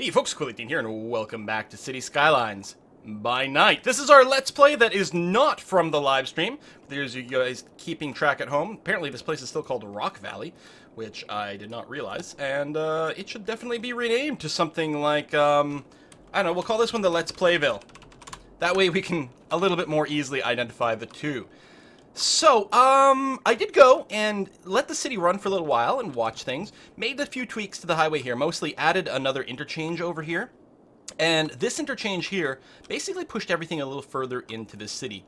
Hey folks, Quilly here, and welcome back to City Skylines by night. This is our Let's Play that is not from the live stream. For those of you guys keeping track at home, apparently this place is still called Rock Valley, which I did not realize, and it should definitely be renamed to something like, I don't know, we'll call this one the Let's Playville. That way we can a little bit more easily identify the two. So, I did go and let the city run for a little while and watch things. Made a few tweaks to the highway here, mostly added another interchange over here. And this interchange here basically pushed everything a little further into the city,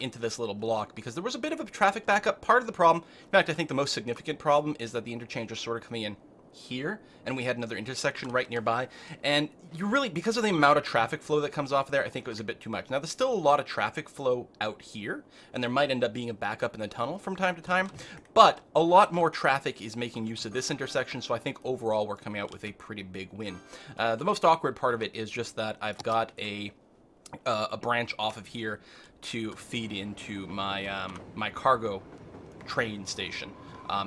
into this little block, because there was a bit of a traffic backup. Part of the problem, in fact, I think the most significant problem, is that the interchange was sort of coming in here, and we had another intersection right nearby, and you really, because of the amount of traffic flow that comes off there, I think it was a bit too much. Now, there's still a lot of traffic flow out here, and there might end up being a backup in the tunnel from time to time, but a lot more traffic is making use of this intersection, so I think overall we're coming out with a pretty big win. The most awkward part of it is just that I've got a branch off of here to feed into my my cargo train station.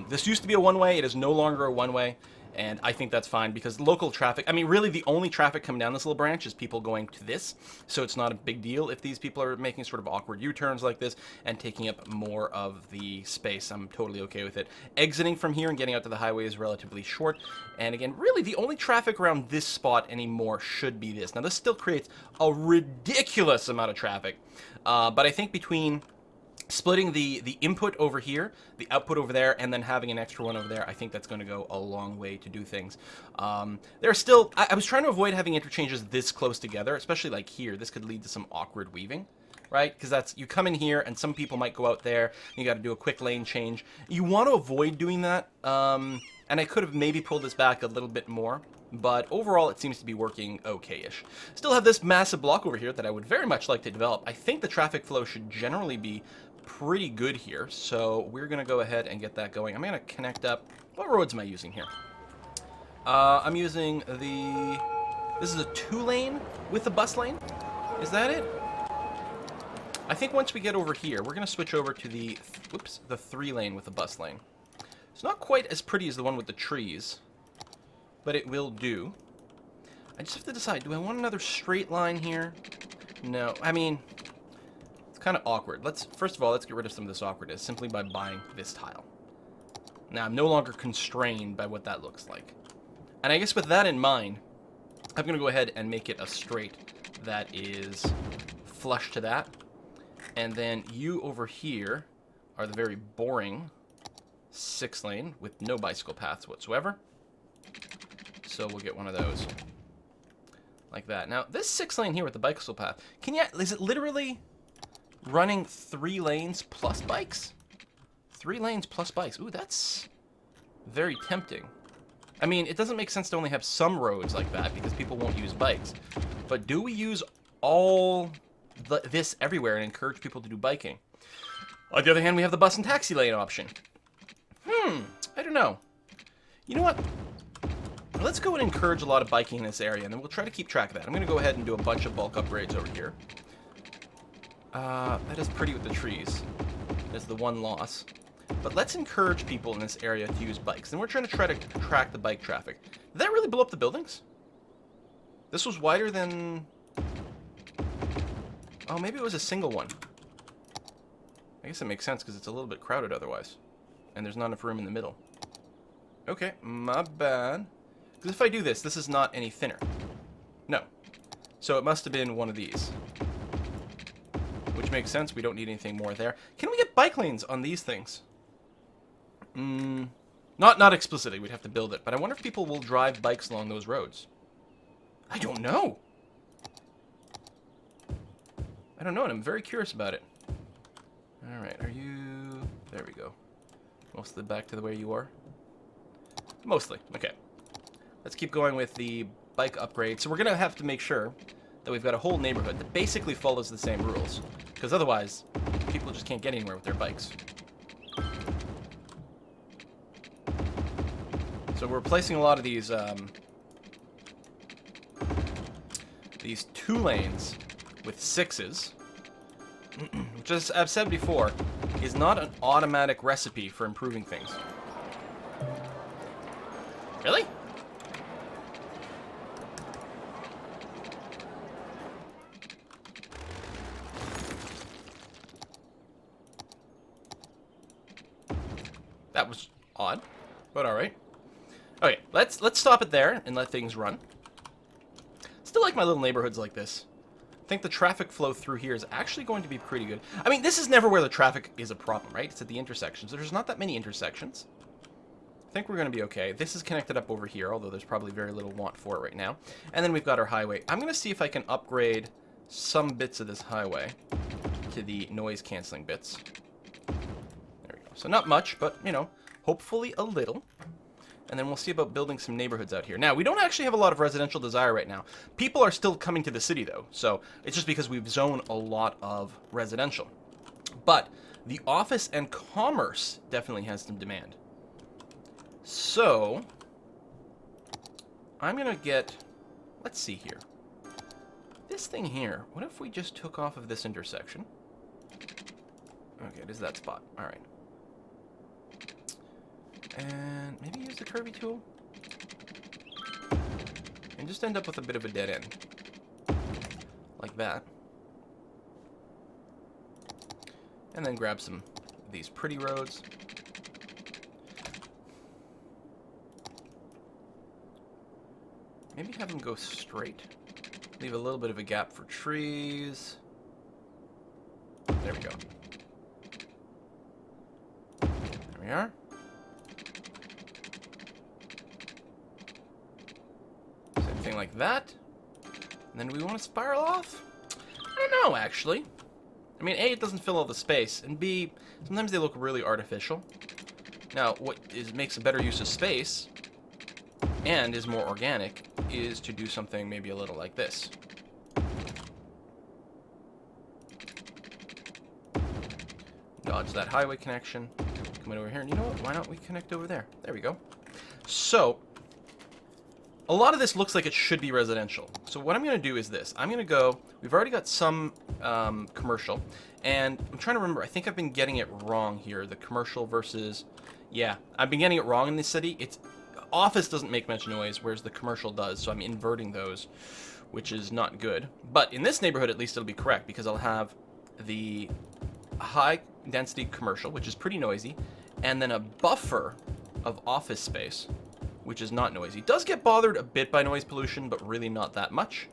This used to be a one-way. It is no longer a one-way, and I think that's fine because local traffic, I mean, really the only traffic coming down this little branch is people going to this, so it's not a big deal if these people are making sort of awkward U-turns like this and taking up more of the space. I'm totally okay with it. Exiting from here and getting out to the highway is relatively short, and again, really the only traffic around this spot anymore should be this. Now, this still creates a ridiculous amount of traffic, but I think between splitting the input over here, the output over there, and then having an extra one over there, I think that's going to go a long way to do things. There's still, I was trying to avoid having interchanges this close together, especially like here. This could lead to some awkward weaving, right? Because that's, you come in here and some people might go out there, and you got to do a quick lane change. You want to avoid doing that, and I could have maybe pulled this back a little bit more, but overall it seems to be working okay-ish. Still have this massive block over here that I would very much like to develop. I think the traffic flow should generally be pretty good here, so we're gonna go ahead and get that going. I'm gonna connect up. What roads am I using here? I'm using the, this is a 2-lane with a bus lane. Is that it? I think once we get over here, we're gonna switch over to the, whoops, the 3-lane with a bus lane. It's not quite as pretty as the one with the trees, but it will do. I just have to decide, do I want another straight line here? No, I mean, kind of awkward. First of all, let's get rid of some of this awkwardness simply by buying this tile. Now, I'm no longer constrained by what that looks like. And I guess with that in mind, I'm going to go ahead and make it a straight that is flush to that. And then you over here are the very boring 6-lane with no bicycle paths whatsoever. So we'll get one of those. Like that. Now, this 6-lane here with the bicycle path, is it literally running 3 lanes plus bikes? 3 lanes plus bikes. Ooh, that's very tempting. I mean, it doesn't make sense to only have some roads like that because people won't use bikes. But do we use all this everywhere and encourage people to do biking? On the other hand, we have the bus and taxi lane option. I don't know. You know what? Let's go and encourage a lot of biking in this area, and then we'll try to keep track of that. I'm going to go ahead and do a bunch of bulk upgrades over here. That is pretty with the trees. That's the one loss. But let's encourage people in this area to use bikes. And we're trying to track the bike traffic. Did that really blow up the buildings? This was wider than... Oh, maybe it was a single one. I guess it makes sense because it's a little bit crowded otherwise. And there's not enough room in the middle. Okay, my bad. Because if I do this, this is not any thinner. No. So it must have been one of these. Which makes sense. We don't need anything more there. Can we get bike lanes on these things? Not explicitly. We'd have to build it. But I wonder if people will drive bikes along those roads. I don't know. I don't know, and I'm very curious about it. All right, are you... There we go. Mostly back to the way you are? Mostly. Okay. Let's keep going with the bike upgrade. So we're going to have to make sure that we've got a whole neighborhood that basically follows the same rules. Because otherwise, people just can't get anywhere with their bikes. So we're replacing a lot of these 2 lanes with 6s. Which, as I've said before, is not an automatic recipe for improving things. Really? That was odd, but all right. Okay, let's stop it there and let things run. Still like my little neighborhoods like this. I think the traffic flow through here is actually going to be pretty good. I mean, this is never where the traffic is a problem, right? It's at the intersections. There's not that many intersections. I think we're going to be okay. This is connected up over here, although there's probably very little want for it right now. And then we've got our highway. I'm going to see if I can upgrade some bits of this highway to the noise-canceling bits. There we go. So not much, but, you know, hopefully a little. And then we'll see about building some neighborhoods out here. Now, we don't actually have a lot of residential desire right now. People are still coming to the city, though. So it's just because we've zoned a lot of residential. But the office and commerce definitely has some demand. So I'm going to get... Let's see here. This thing here, what if we just took off of this intersection? Okay, it is that spot. All right. And maybe use the curvy tool. And just end up with a bit of a dead end. Like that. And then grab some of these pretty roads. Maybe have them go straight. Leave a little bit of a gap for trees. There we go. There we are. Same thing like that. And then we want to spiral off? I don't know, actually. I mean, A, it doesn't fill all the space, and B, sometimes they look really artificial. Now, what makes a better use of space, and is more organic, is to do something maybe a little like this. Dodge that highway connection. Come in over here, and you know what? Why not we connect over there? There we go. So, a lot of this looks like it should be residential. So what I'm going to do is this. I'm going to go... We've already got some commercial, and I'm trying to remember. I think I've been getting it wrong here. The commercial versus... Yeah, I've been getting it wrong in this city. It's... Office doesn't make much noise, whereas the commercial does, so I'm inverting those, which is not good. But in this neighborhood, at least it'll be correct, because I'll have the high-density commercial, which is pretty noisy, and then a buffer of office space, which is not noisy. It does get bothered a bit by noise pollution, but really not that much.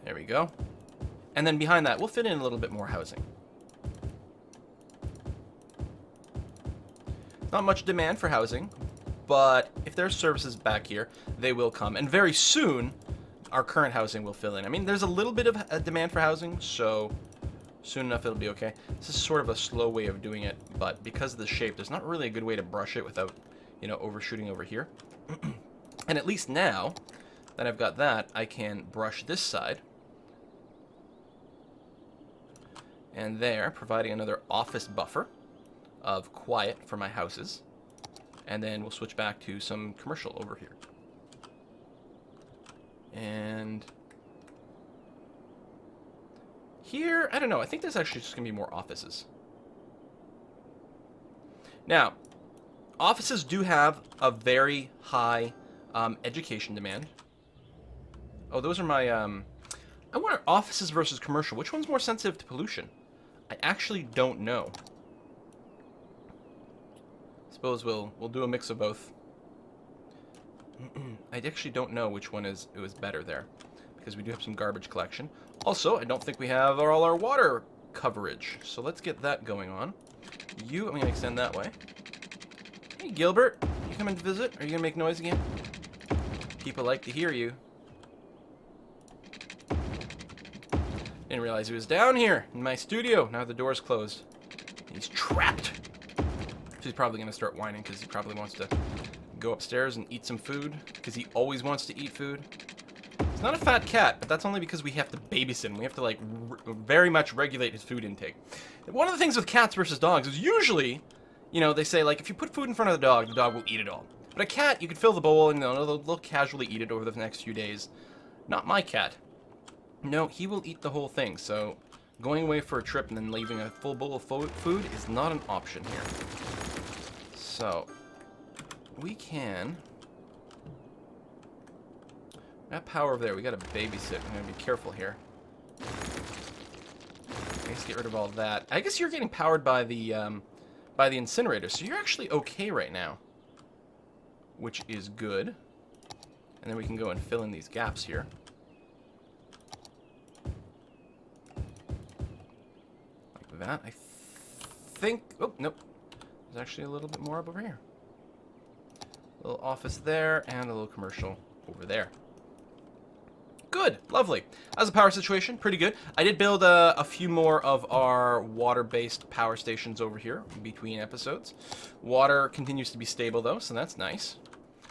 There we go. And then behind that, we'll fit in a little bit more housing. Not much demand for housing, but if there's services back here, they will come. And very soon, our current housing will fill in. I mean, there's a little bit of a demand for housing, so soon enough it'll be okay. This is sort of a slow way of doing it, but because of the shape, there's not really a good way to brush it without, you know, overshooting over here. And at least now that I've got that, I can brush this side. And there, providing another office buffer of quiet for my houses, and then we'll switch back to some commercial over here. And here, I don't know, I think there's actually just gonna be more offices. Now, offices do have a very high education demand. Oh, those are my I wonder, offices versus commercial, which one's more sensitive to pollution? I actually don't know. Suppose we'll do a mix of both. I actually don't know which one it was better there, because we do have some garbage collection. Also, I don't think we have all our water coverage, so let's get that going on. I'm going to extend that way. Hey, Gilbert, you coming to visit? Are you going to make noise again? People like to hear you. Didn't realize he was down here in my studio. Now the door's closed. He's trapped. He's probably going to start whining because he probably wants to go upstairs and eat some food, because he always wants to eat food. He's not a fat cat, but that's only because we have to babysit him. We have to, like, very much regulate his food intake. One of the things with cats versus dogs is usually, you know, they say, like, if you put food in front of the dog will eat it all. But a cat, you could fill the bowl and they'll casually eat it over the next few days. Not my cat. No, he will eat the whole thing, so going away for a trip and then leaving a full bowl of food is not an option here. So, we can... That power over there, we gotta babysit. I'm gonna be careful here. Okay, Let's get rid of all that. I guess you're getting powered by the incinerator, so you're actually okay right now, which is good. And then we can go and fill in these gaps here. Like that. I think... Oh, nope. There's actually a little bit more up over here. A little office there, and a little commercial over there. Good. Lovely. How's the power situation? Pretty good. I did build a few more of our water-based power stations over here between episodes. Water continues to be stable, though, so that's nice.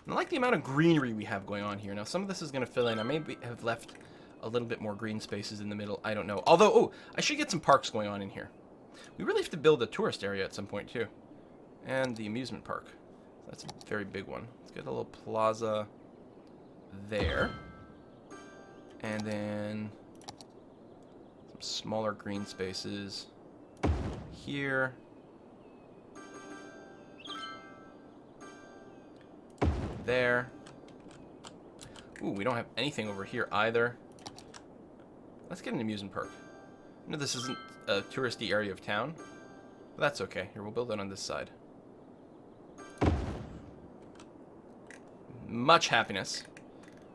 And I like the amount of greenery we have going on here. Now, some of this is going to fill in. I may have left a little bit more green spaces in the middle. I don't know. Although, oh, I should get some parks going on in here. We really have to build a tourist area at some point, too. And the amusement park. That's a very big one. Let's get a little plaza there. And then some smaller green spaces here. There. Ooh, we don't have anything over here either. Let's get an amusement park. No, this isn't a touristy area of town. But that's okay. Here, we'll build it on this side. Much happiness.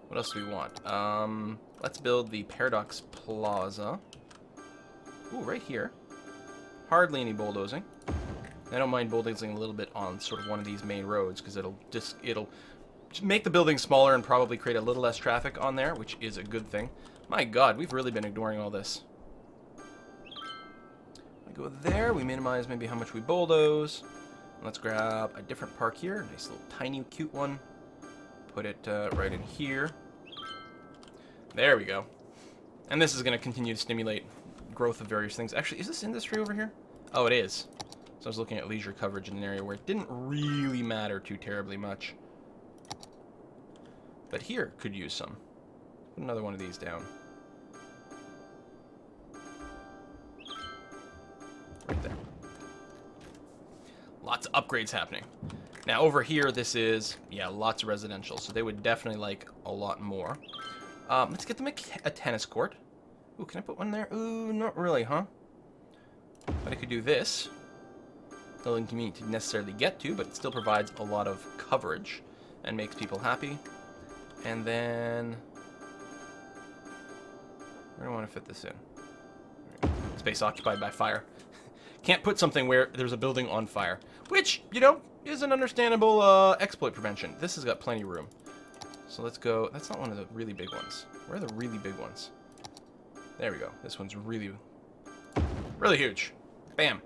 What else do we want? Let's build the Paradox Plaza. Ooh, right here. Hardly any bulldozing. I don't mind bulldozing a little bit on sort of one of these main roads because it'll just make the building smaller and probably create a little less traffic on there, which is a good thing. My God, we've really been ignoring all this. We go there. We minimize maybe how much we bulldoze. Let's grab a different park here. Nice little tiny, cute one. Put it right in here. There we go. And this is going to continue to stimulate growth of various things. Actually, is this industry over here? Oh, it is. So I was looking at leisure coverage in an area where it didn't really matter too terribly much. But here could use some. Put another one of these down. Right there. Lots of upgrades happening. Now over here, this is, yeah, lots of residential. So they would definitely like a lot more. Let's get them a tennis court. Ooh, can I put one there? Ooh, not really, huh? But I could do this. Not inconvenient to necessarily get to, but it still provides a lot of coverage and makes people happy. And then... where do I want to fit this in? Space occupied by fire. Can't put something where there's a building on fire. Which, you know, is an understandable exploit prevention. This has got plenty of room. So let's go... that's not one of the really big ones. Where are the really big ones? There we go. This one's really, really huge. Bam.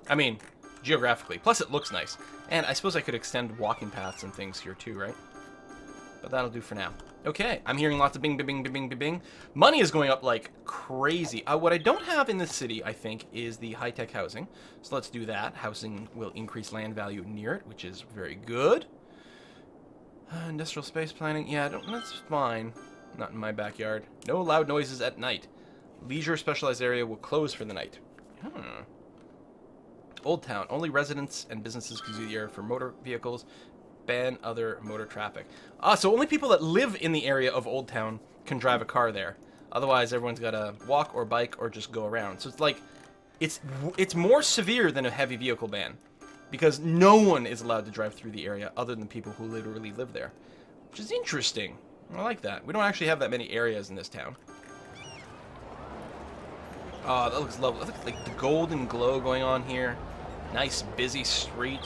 I mean, geographically. Plus it looks nice. And I suppose I could extend walking paths and things here too, right? But that'll do for now. Okay, I'm hearing lots of bing, bing, bing, bing, bing, bing. Money is going up like crazy. What I don't have in this city, I think, is the high-tech housing. So let's do that. Housing will increase land value near it, which is very good. Industrial space planning. Yeah, that's fine. Not in my backyard. No loud noises at night. Leisure specialized area will close for the night. Old Town. Only residents and businesses can use the area for motor vehicles. Ban other motor traffic. So only people that live in the area of Old Town can drive a car there. Otherwise, everyone's got to walk or bike or just go around. So it's like, it's more severe than a heavy vehicle ban. Because no one is allowed to drive through the area other than people who literally live there. Which is interesting. I like that. We don't actually have that many areas in this town. Oh, that looks lovely. Look at like the golden glow going on here. Nice busy street.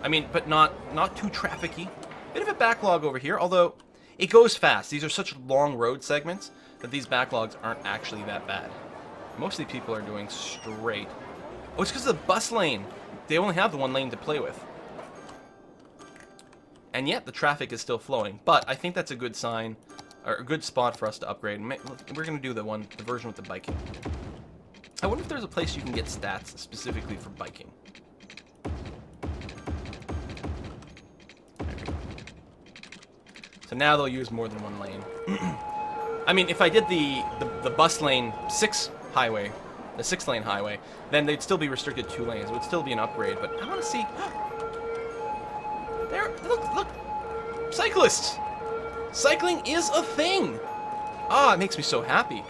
I mean, but not too trafficy. Bit of a backlog over here, although it goes fast. These are such long road segments that these backlogs aren't actually that bad. Mostly people are doing straight. Oh, it's because of the bus lane. They only have the one lane to play with. And yet the traffic is still flowing. But I think that's a good sign, or a good spot for us to upgrade. We're going to do the version with the biking. I wonder if there's a place you can get stats specifically for biking. So now they'll use more than one lane. I mean, if I did the bus lane 6 highway, the 6-lane highway, then they'd still be restricted 2 lanes. It would still be an upgrade, but I want to see... there, look! Cyclists! Cycling is a thing! Ah, it makes me so happy.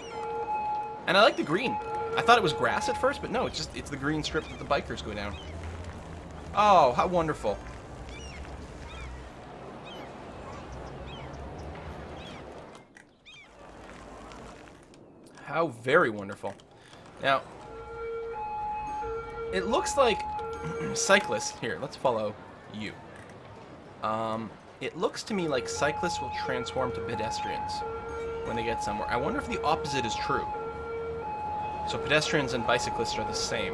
And I like the green. I thought it was grass at first, but no, it's the green strip that the bikers go down. Oh, how wonderful. How very wonderful. Now, it looks like cyclists... Here, let's follow you. It looks to me like cyclists will transform to pedestrians when they get somewhere. I wonder if the opposite is true. So pedestrians and bicyclists are the same.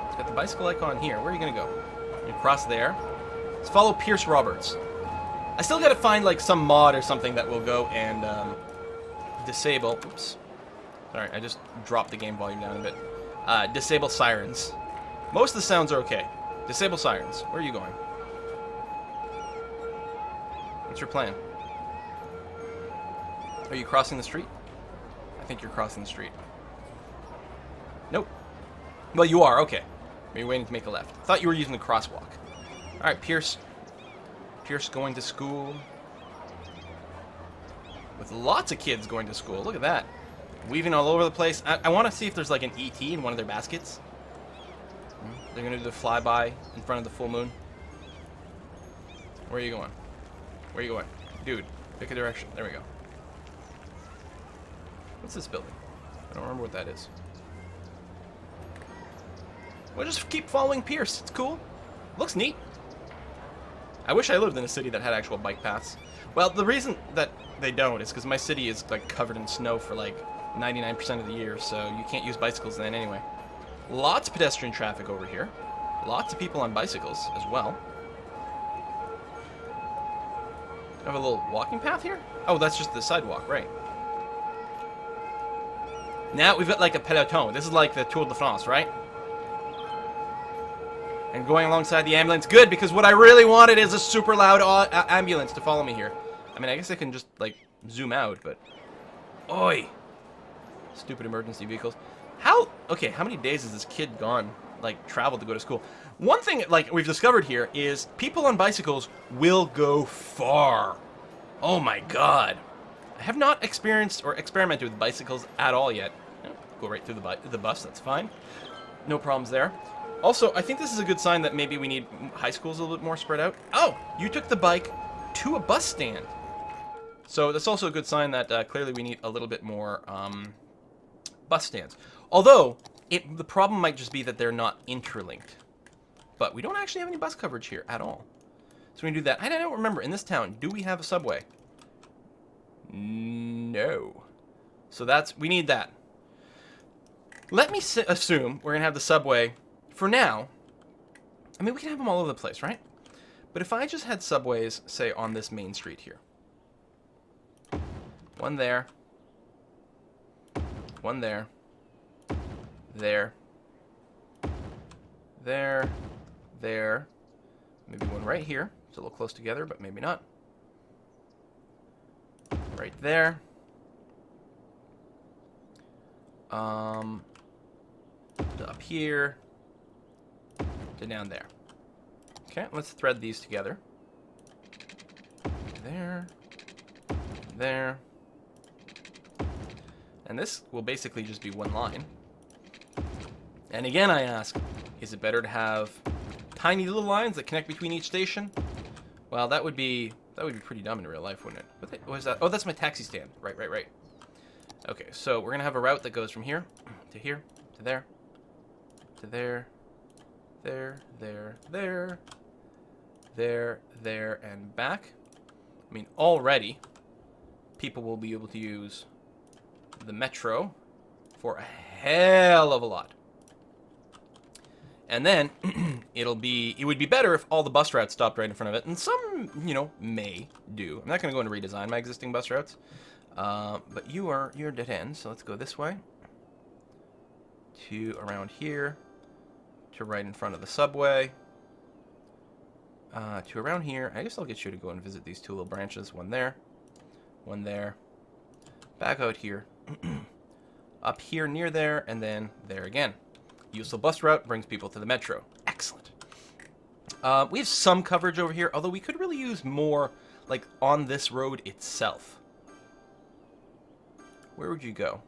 It's got the bicycle icon here. Where are you going to go? You cross there. Let's follow Pierce Roberts. I still got to find like some mod or something that will go and disable... Oops. Sorry, I just dropped the game volume down a bit. Disable sirens. Most of the sounds are okay. Disable sirens. Where are you going? What's your plan? Are you crossing the street? I think you're crossing the street. Nope. Well, you are. Okay. Are you waiting to make a left? I thought you were using the crosswalk. All right, Pierce. Pierce going to school. With lots of kids going to school. Look at that. Weaving all over the place. I want to see if there's like an ET in one of their baskets. They're going to do the flyby in front of the full moon. Where are you going? Where are you going? Dude, pick a direction. There we go. What's this building? I don't remember what that is. We'll just keep following Pierce. It's cool. Looks neat. I wish I lived in a city that had actual bike paths. Well, the reason that they don't is because my city is like covered in snow for like 99% of the year, so you can't use bicycles then anyway. Lots of pedestrian traffic over here. Lots of people on bicycles as well. Have a little walking path here? Oh, that's just the sidewalk, right. Now we've got like a peloton. This is like the Tour de France, right? And going alongside the ambulance. Good, because what I really wanted is a super loud ambulance to follow me here. I mean, I guess I can just, like, zoom out, but... Oi! Stupid emergency vehicles. Okay, how many days has this kid gone, like, traveled to go to school? One thing, like, we've discovered here is people on bicycles will go far. Oh my god. I have not experienced or experimented with bicycles at all yet. Go right through the bus, that's fine. No problems there. Also, I think this is a good sign that maybe we need high schools a little bit more spread out. Oh, you took the bike to a bus stand. So that's also a good sign that clearly we need a little bit more bus stands. Although, the problem might just be that they're not interlinked. But we don't actually have any bus coverage here at all. So we can do that. I don't remember, in this town, do we have a subway? No. So we need that. Let me assume we're going to have the subway for now. I mean, we can have them all over the place, right? But if I just had subways, say, on this main street here. One there. One there. There. There. There. Maybe one right here. It's a little close together, but maybe not. Right there. Up here. To down there. Okay, let's thread these together. There. There. And this will basically just be one line. And again, I ask, is it better to have tiny little lines that connect between each station? Well, that would be pretty dumb in real life, wouldn't it? What is that? Oh, that's my taxi stand. Right. Okay, so we're gonna have a route that goes from here, to there, to there, there, and back. I mean, already, people will be able to use the metro for a hell of a lot. And then, it would be better if all the bus routes stopped right in front of it, and some, may do. I'm not going to go and redesign my existing bus routes, but you're dead end, so let's go this way, to around here, to right in front of the subway, to around here. I guess I'll get you to go and visit these two little branches, one there, back out here, up here near there, and then there again. Useful bus route brings people to the metro. Excellent. We have some coverage over here, although we could really use more, like, on this road itself. Where would you go?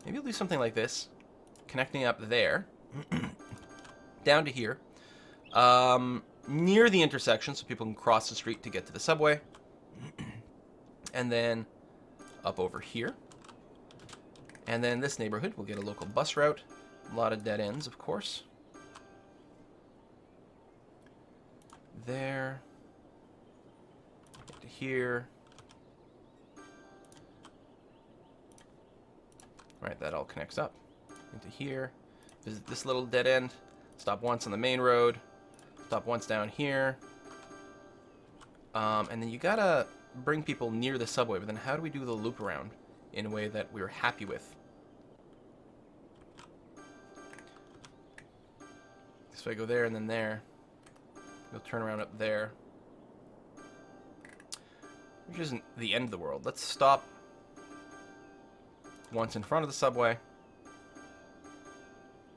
Maybe we'll do something like this. Connecting up there. Down to here. Near the intersection so people can cross the street to get to the subway. And then up over here. And then this neighborhood will get a local bus route. A lot of dead ends, of course. There. Get to here. Right, that all connects up into here. Visit this little dead end. Stop once on the main road. Stop once down here. And then you gotta bring people near the subway. But then how do we do the loop around in a way that we're happy with? So I go there and then there. We'll turn around up there. Which isn't the end of the world. Let's stop once in front of the subway.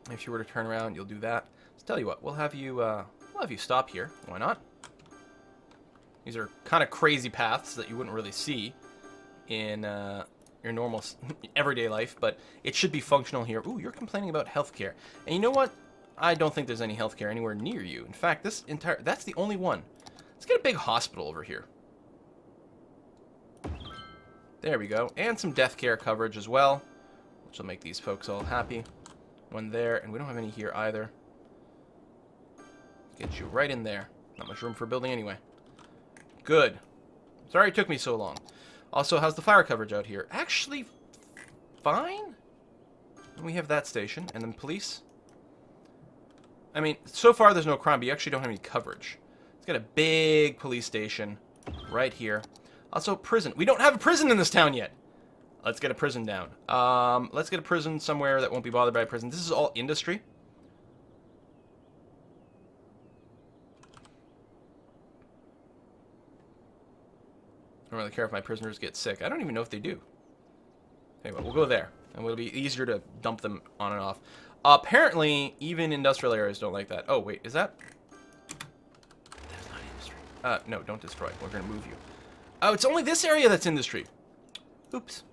If you were to turn around, you'll do that. Let's tell you what, we'll have you stop here. Why not? These are kind of crazy paths that you wouldn't really see in your normal everyday life, but it should be functional here. Ooh, you're complaining about healthcare. And you know what? I don't think there's any healthcare anywhere near you. In fact, that's the only one. Let's get a big hospital over here. There we go. And some death care coverage as well, which will make these folks all happy. One there, and we don't have any here either. Get you right in there. Not much room for building anyway. Good. Sorry it took me so long. Also, how's the fire coverage out here? Actually, fine. And we have that station, and then police. I mean, so far there's no crime, but you actually don't have any coverage. It's got a big police station right here. Also, prison. We don't have a prison in this town yet. Let's get a prison down. Let's get a prison somewhere that won't be bothered by a prison. This is all industry. I don't really care if my prisoners get sick. I don't even know if they do. Anyway, we'll go there. And it'll be easier to dump them on and off. Apparently, even industrial areas don't like that. Oh, wait, is that? That's not industry. No, don't destroy. We're going to move you. Oh, it's only this area that's industry. Oops.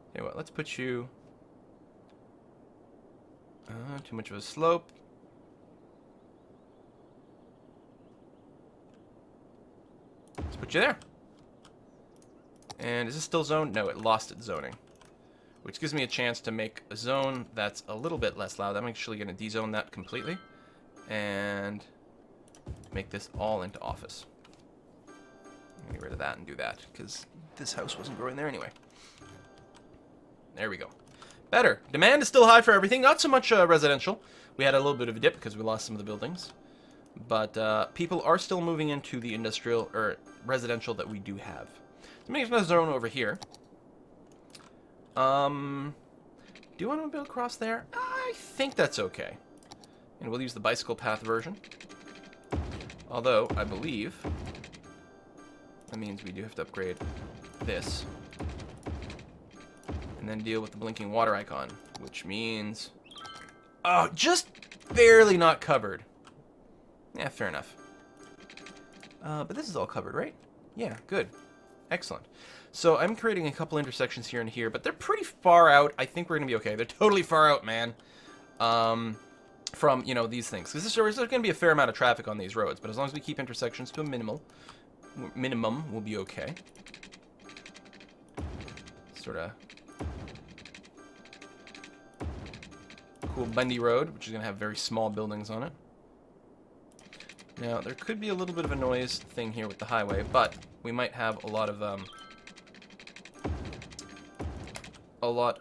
Okay, well, let's put you... too much of a slope. Let's put you there. And is this still zoned? No, it lost its zoning. Which gives me a chance to make a zone that's a little bit less loud. I'm actually going to de-zone that completely. And make this all into office. Get rid of that and do that, because this house wasn't growing there anyway. There we go. Better. Demand is still high for everything. Not so much residential. We had a little bit of a dip because we lost some of the buildings. But people are still moving into the industrial or residential that we do have. So make another zone over here. Do you want to build across there? I think that's okay. And we'll use the bicycle path version. Although, I believe that means we do have to upgrade this. And then deal with the blinking water icon, which means... Oh, just barely not covered. Yeah, fair enough. But this is all covered, right? Yeah, good. Excellent. So I'm creating a couple intersections here and here, but they're pretty far out. I think we're going to be okay. They're totally far out, man. From, you know, these things. Because there's going to be a fair amount of traffic on these roads, but as long as we keep intersections to a minimum, we'll be okay. Sort of cool bendy road, which is going to have very small buildings on it. Now, there could be a little bit of a noise thing here with the highway, but we might have a lot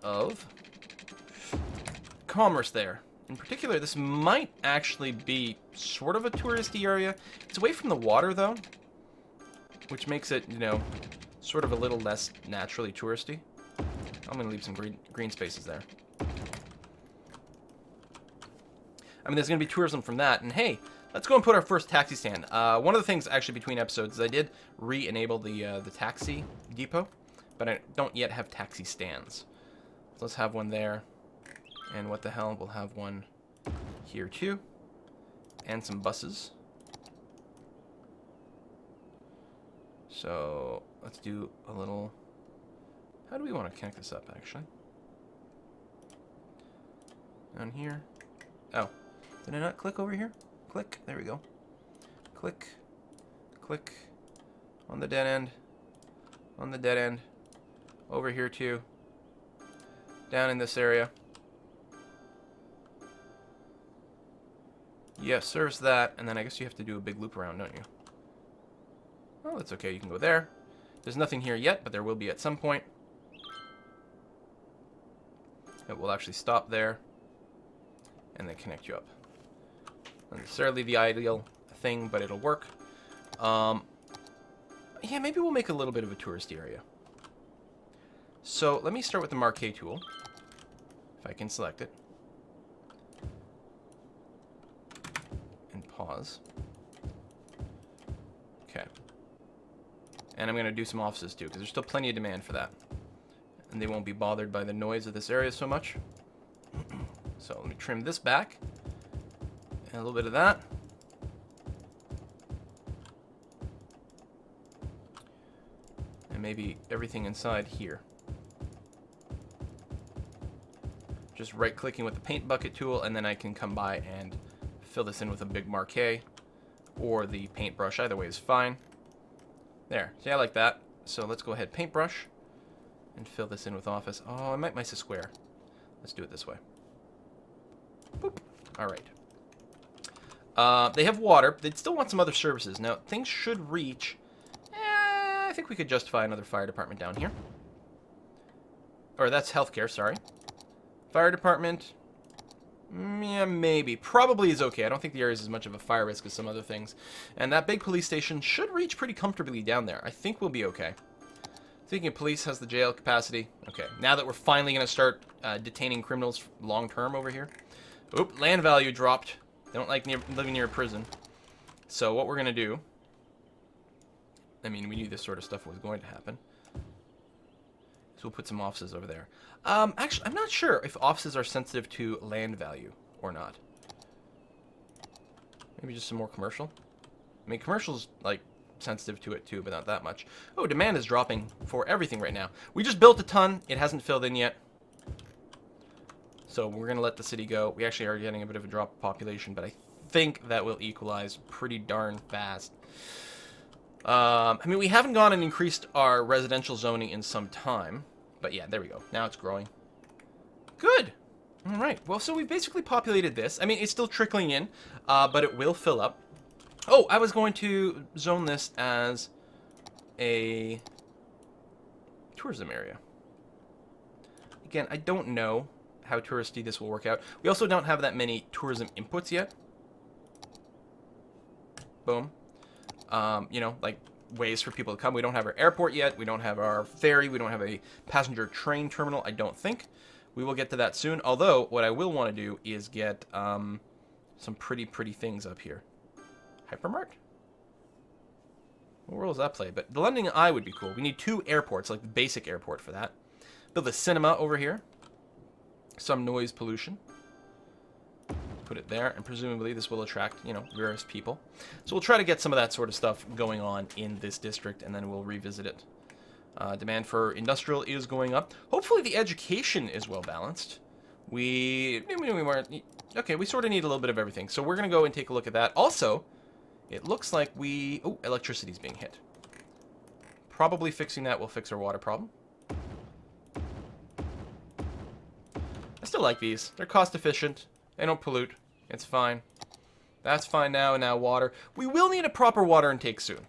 of commerce there. In particular, this might actually be sort of a touristy area. It's away from the water, though, which makes it, you know, sort of a little less naturally touristy. I'm going to leave some green spaces there. I mean, there's going to be tourism from that, and hey, let's go and put our first taxi stand. One of the things, actually, between episodes is I did re-enable the taxi depot, but I don't yet have taxi stands. So let's have one there. And what the hell, we'll have one here too. And some buses. So let's do a little... How do we want to connect this up, actually? Down here. Oh, did I not click over here? Click. There we go. Click. Click. On the dead end. On the dead end. Over here too. Down in this area. Yeah, service that, and then I guess you have to do a big loop around, don't you? Oh, that's okay. You can go there. There's nothing here yet, but there will be at some point. It will actually stop there and then connect you up. Not necessarily the ideal thing, but it'll work. Yeah, maybe we'll make a little bit of a touristy area. So let me start with the marquee tool, if I can select it. And pause. Okay. And I'm going to do some offices too, because there's still plenty of demand for that. And they won't be bothered by the noise of this area so much. So let me trim this back. And a little bit of that. And maybe everything inside here. Just right-clicking with the paint bucket tool, and then I can come by and fill this in with a big marquee or the paintbrush. Either way is fine. There. See, I like that. So let's go ahead, paintbrush, and fill this in with office. Oh, I might miss a square. Let's do it this way. Boop. All right. They have water. They'd still want some other services. Now, things should reach... I think we could justify another fire department down here. Or that's healthcare, sorry. Fire department... yeah, maybe. Probably is okay. I don't think the area is as much of a fire risk as some other things. And that big police station should reach pretty comfortably down there. I think we'll be okay. Speaking of police, has the jail capacity. Okay, now that we're finally going to start detaining criminals long-term over here. Oop, land value dropped. They don't like living near a prison. So what we're going to do... I mean, we knew this sort of stuff was going to happen. So we'll put some offices over there. Actually, I'm not sure if offices are sensitive to land value or not. Maybe just some more commercial. I mean, commercial's, like, sensitive to it too, but not that much. Oh, demand is dropping for everything right now. We just built a ton. It hasn't filled in yet. So we're going to let the city go. We actually are getting a bit of a drop of population, but I think that will equalize pretty darn fast. I mean, we haven't gone and increased our residential zoning in some time. But yeah, there we go. Now it's growing. Good. All right. Well, so we've basically populated this. I mean, it's still trickling in, but it will fill up. Oh, I was going to zone this as a tourism area. Again, I don't know how touristy this will work out. We also don't have that many tourism inputs yet. Boom. You know, like ways for people to come. We don't have our airport yet. We don't have our ferry. We don't have a passenger train terminal, I don't think. We will get to that soon. Although, what I will want to do is get some pretty things up here. Hypermart? What role does that play? But the London Eye would be cool. We need 2 airports, like the basic airport for that. Build a cinema over here. Some noise pollution. Put it there, and presumably this will attract, you know, various people. So we'll try to get some of that sort of stuff going on in this district, and then we'll revisit it. Demand for industrial is going up. Hopefully the education is well balanced. We weren't... Okay, we sort of need a little bit of everything. So we're going to go and take a look at that. Also, it looks like we... Oh, electricity's being hit. Probably fixing that will fix our water problem. I still like these. They're cost efficient. They don't pollute. It's fine. That's fine now. And now water. We will need a proper water intake soon.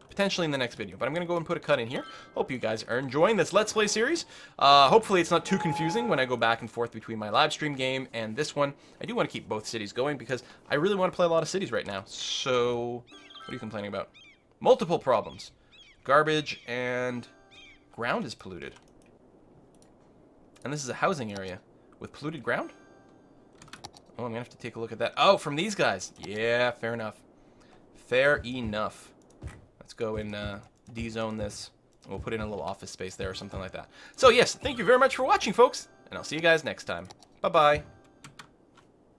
Potentially in the next video. But I'm going to go and put a cut in here. Hope you guys are enjoying this Let's Play series. Hopefully it's not too confusing when I go back and forth between my live stream game and this one. I do want to keep both cities going because I really want to play a lot of cities right now. So, what are you complaining about? Multiple problems. Garbage and ground is polluted. And this is a housing area with polluted ground? Oh, I'm going to have to take a look at that. Oh, from these guys. Yeah, fair enough. Fair enough. Let's go and de-zone this. We'll put in a little office space there or something like that. So, yes, thank you very much for watching, folks. And I'll see you guys next time. Bye-bye.